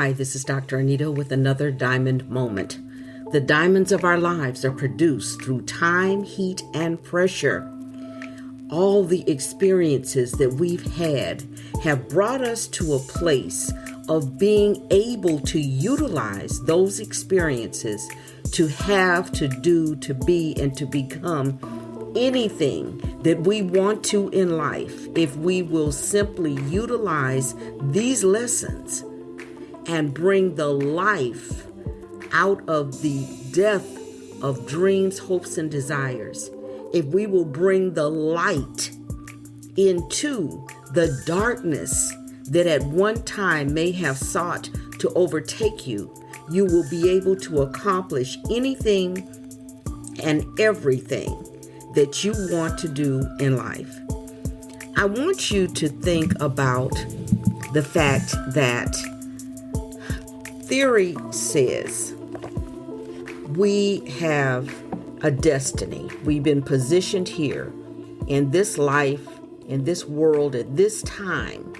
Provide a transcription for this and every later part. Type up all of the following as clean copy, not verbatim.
Hi, this is Dr. Anita with another diamond moment. The diamonds of our lives are produced through time, heat, and pressure. All the experiences that we've had have brought us to a place of being able to utilize those experiences to have, to do, to be, and to become anything that we want to in life if we will simply utilize these lessons and bring the life out of the death of dreams, hopes, and desires. If we will bring the light into the darkness that at one time may have sought to overtake you, you will be able to accomplish anything and everything that you want to do in life. I want you to think about the fact that theory says we have a destiny. We've been positioned here in this life, in this world, at this time,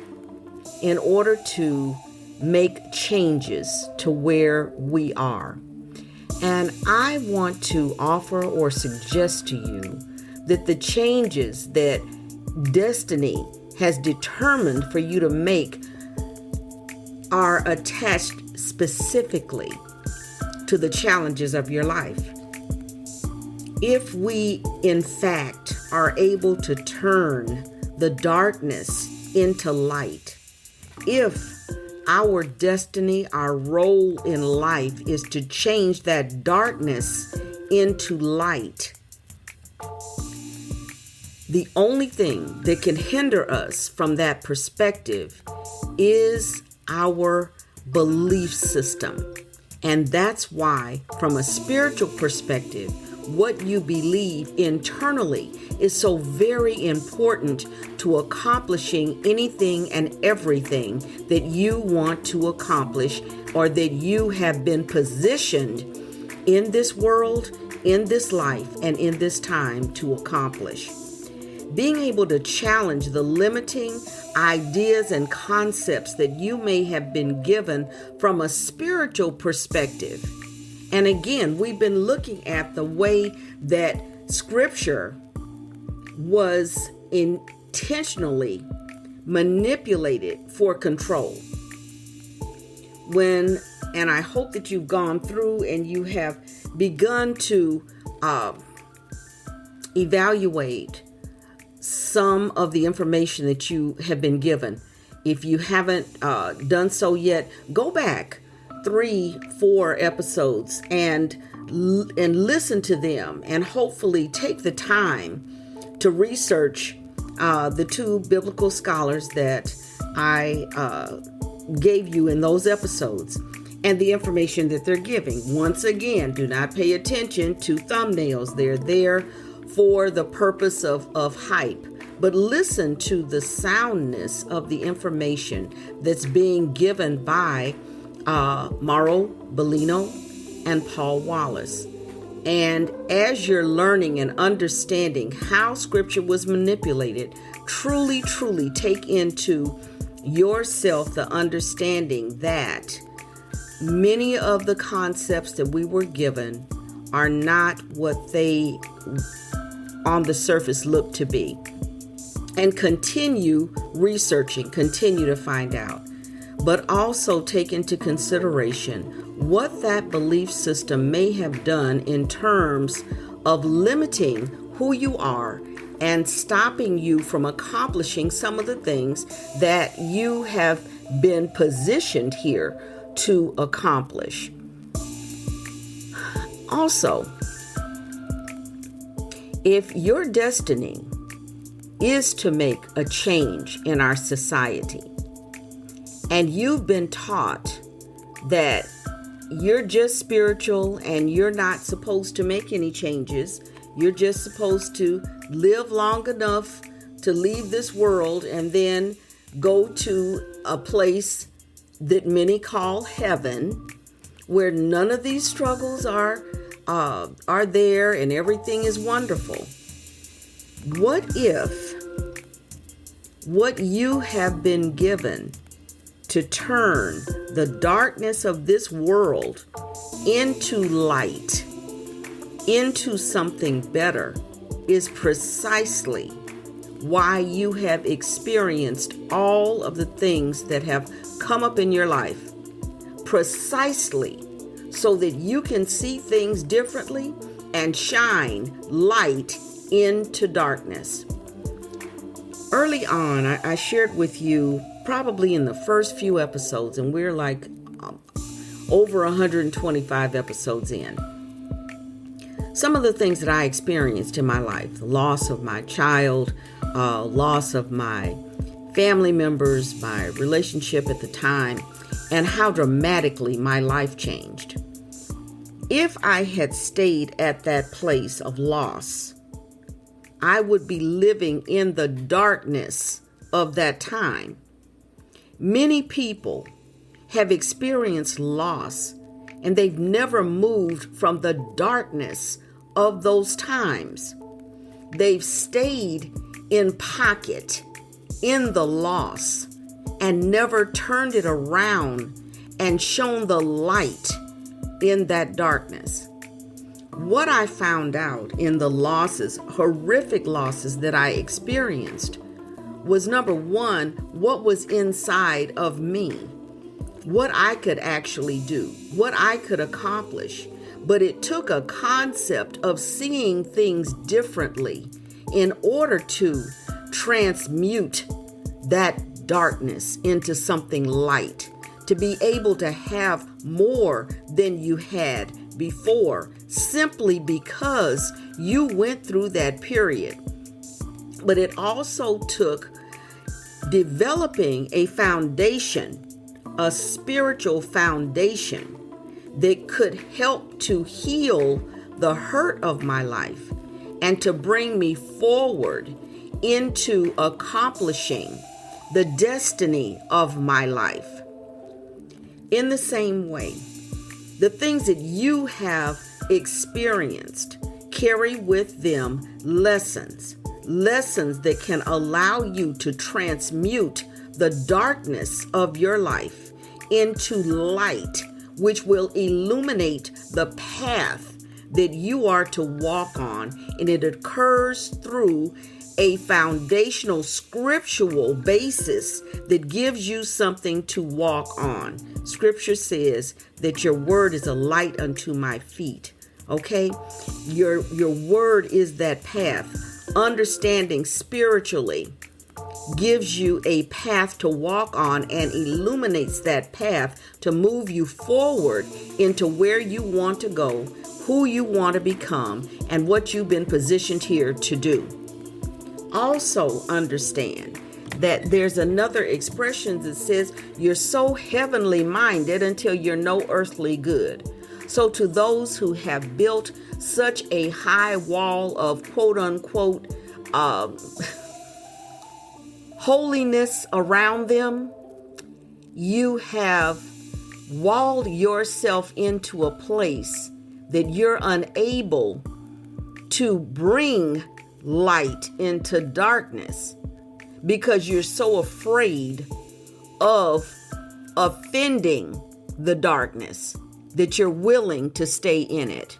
in order to make changes to where we are. And I want to offer or suggest to you that the changes that destiny has determined for you to make are attached specifically to the challenges of your life. If we, in fact, are able to turn the darkness into light, if our destiny, our role in life is to change that darkness into light, the only thing that can hinder us from that perspective is our belief system. And that's why, from a spiritual perspective, what you believe internally is so very important to accomplishing anything and everything that you want to accomplish or that you have been positioned in this world, in this life, and in this time to accomplish. Being able to challenge the limiting ideas and concepts that you may have been given from a spiritual perspective. And again, we've been looking at the way that Scripture was intentionally manipulated for control. And I hope that you've gone through and you have begun to evaluate some of the information that you have been given. If you haven't done so yet, go back 3-4 episodes and listen to them, and hopefully take the time to research the two biblical scholars that I gave you in those episodes and the information that they're giving. Once again, do not pay attention to thumbnails. They're there for the purpose of hype, but listen to the soundness of the information that's being given by Mauro Bellino and Paul Wallace. And as you're learning and understanding how Scripture was manipulated, truly take into yourself the understanding that many of the concepts that we were given are not what they on the surface look to be. And continue researching, continue to find out. But also take into consideration what that belief system may have done in terms of limiting who you are and stopping you from accomplishing some of the things that you have been positioned here to accomplish. Also, if your destiny is to make a change in our society, and you've been taught that you're just spiritual and you're not supposed to make any changes, you're just supposed to live long enough to leave this world and then go to a place that many call heaven, where none of these struggles are there and everything is wonderful. What if what you have been given to to turn the darkness of this world into light, into something better, is precisely why you have experienced all of the things that have come up in your life. Precisely so that you can see things differently and shine light into darkness. Early on, I shared with you, probably in the first few episodes, and we're like over 125 episodes in, some of the things that I experienced in my life: the loss of my child, loss of my family members, my relationship at the time, and how dramatically my life changed. If I had stayed at that place of loss, I would be living in the darkness of that time. Many people have experienced loss, and they've never moved from the darkness of those times. They've stayed in pocket in the loss and never turned it around and shone the light in that darkness. What I found out in the losses, horrific losses that I experienced, was number one, what was inside of me, what I could actually do, what I could accomplish. But it took a concept of seeing things differently in order to transmute that darkness into something light, to be able to have more than you had before, simply because you went through that period. But it also took developing a foundation, a spiritual foundation that could help to heal the hurt of my life and to bring me forward into accomplishing the destiny of my life. In the same way, the things that you have experienced carry with them lessons that can allow you to transmute the darkness of your life into light, which will illuminate the path that you are to walk on. And it occurs through a foundational scriptural basis that gives you something to walk on. Scripture says that your word is a light unto my feet. Okay? Your word is that path. Understanding spiritually gives you a path to walk on and illuminates that path to move you forward into where you want to go, who you want to become, and what you've been positioned here to do. Also understand that there's another expression that says you're so heavenly minded until you're no earthly good. So to those who have built such a high wall of quote unquote holiness around them, you have walled yourself into a place that you're unable to bring light into darkness because you're so afraid of offending the darkness that you're willing to stay in it.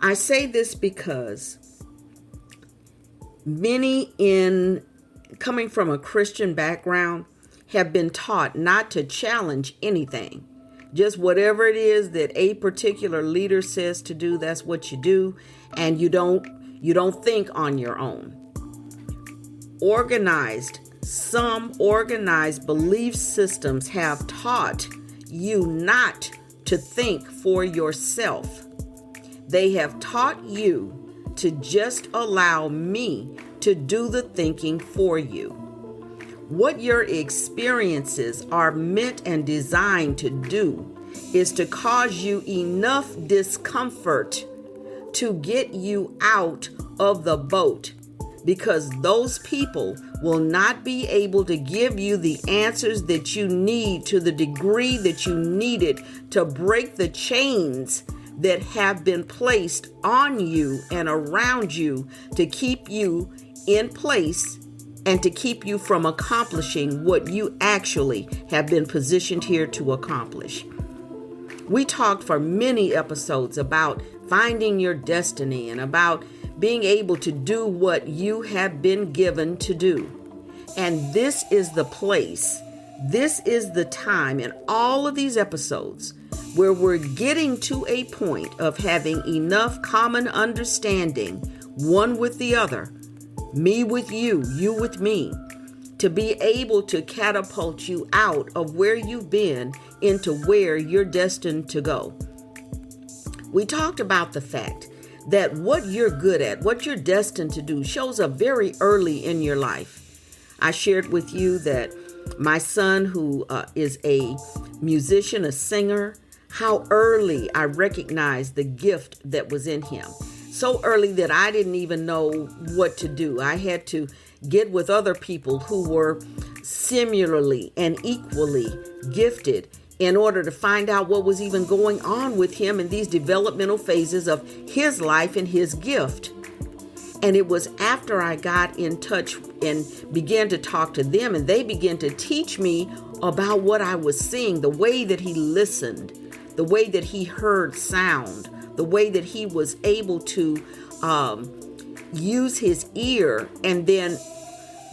I say this because many coming from a Christian background have been taught not to challenge anything. Just whatever it is that a particular leader says to do, that's what you do, and you don't think on your own. Some organized belief systems have taught you not to think for yourself. They have taught you to just allow me to do the thinking for you. What your experiences are meant and designed to do is to cause you enough discomfort to get you out of the boat, because those people will not be able to give you the answers that you need to the degree that you need it to break the chains that have been placed on you and around you to keep you in place and to keep you from accomplishing what you actually have been positioned here to accomplish. We talked for many episodes about finding your destiny and about being able to do what you have been given to do. And this is the place, this is the time in all of these episodes where we're getting to a point of having enough common understanding, one with the other, me with you, you with me, to be able to catapult you out of where you've been into where you're destined to go. We talked about the fact that what you're good at, what you're destined to do, shows up very early in your life. I shared with you that my son, who is a musician, a singer, how early I recognized the gift that was in him. So early that I didn't even know what to do. I had to get with other people who were similarly and equally gifted in order to find out what was even going on with him in these developmental phases of his life and his gift. And it was after I got in touch and began to talk to them, and they began to teach me about what I was seeing, the way that he listened, the way that he heard sound, the way that he was able to use his ear and then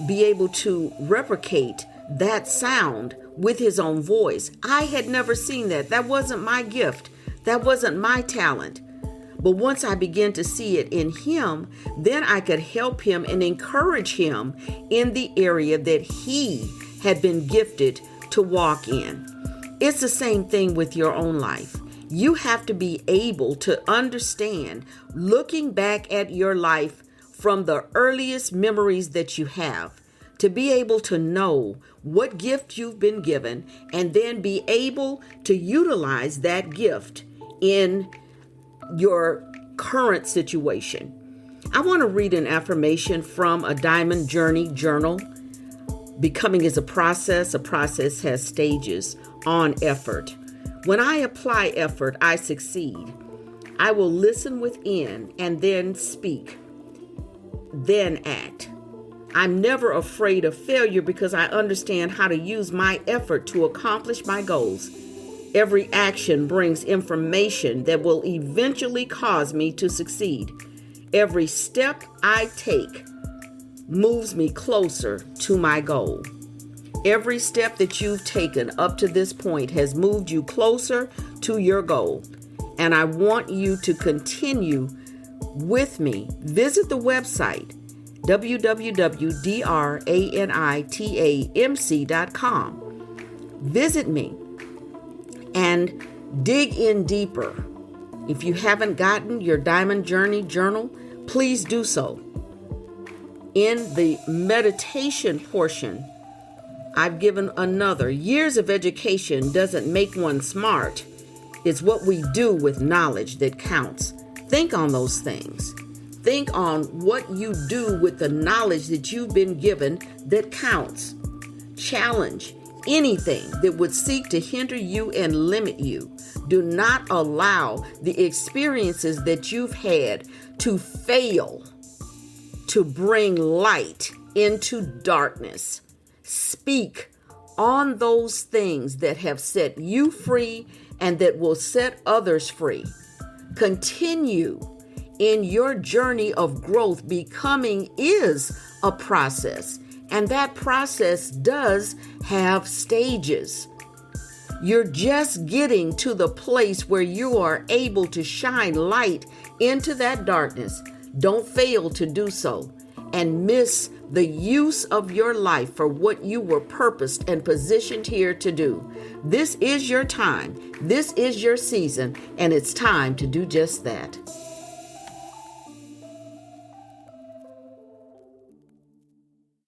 be able to replicate that sound with his own voice. I had never seen that. That wasn't my gift. That wasn't my talent. But once I began to see it in him, then I could help him and encourage him in the area that he had been gifted to walk in. It's the same thing with your own life. You have to be able to understand, looking back at your life from the earliest memories that you have, to be able to know what gift you've been given and then be able to utilize that gift in your current situation. I want to read an affirmation from a Diamond Journey journal. Becoming is a process. A process has stages. On effort. When I apply effort, I succeed. I will listen within and then speak, then act. I'm never afraid of failure because I understand how to use my effort to accomplish my goals. Every action brings information that will eventually cause me to succeed. Every step I take moves me closer to my goal. Every step that you've taken up to this point has moved you closer to your goal. And I want you to continue with me. Visit the website, www.DrAnitaMc.com. Visit me and dig in deeper. If you haven't gotten your Diamond Journey journal, please do so. In the meditation portion, I've given another. Years of education doesn't make one smart. It's what we do with knowledge that counts. Think on those things. Think on what you do with the knowledge that you've been given that counts. Challenge anything that would seek to hinder you and limit you. Do not allow the experiences that you've had to fail to bring light into darkness. Speak on those things that have set you free and that will set others free. Continue in your journey of growth. Becoming is a process, and that process does have stages. You're just getting to the place where you are able to shine light into that darkness. Don't fail to do so and miss the use of your life for what you were purposed and positioned here to do. This is your time. This is your season, and it's time to do just that.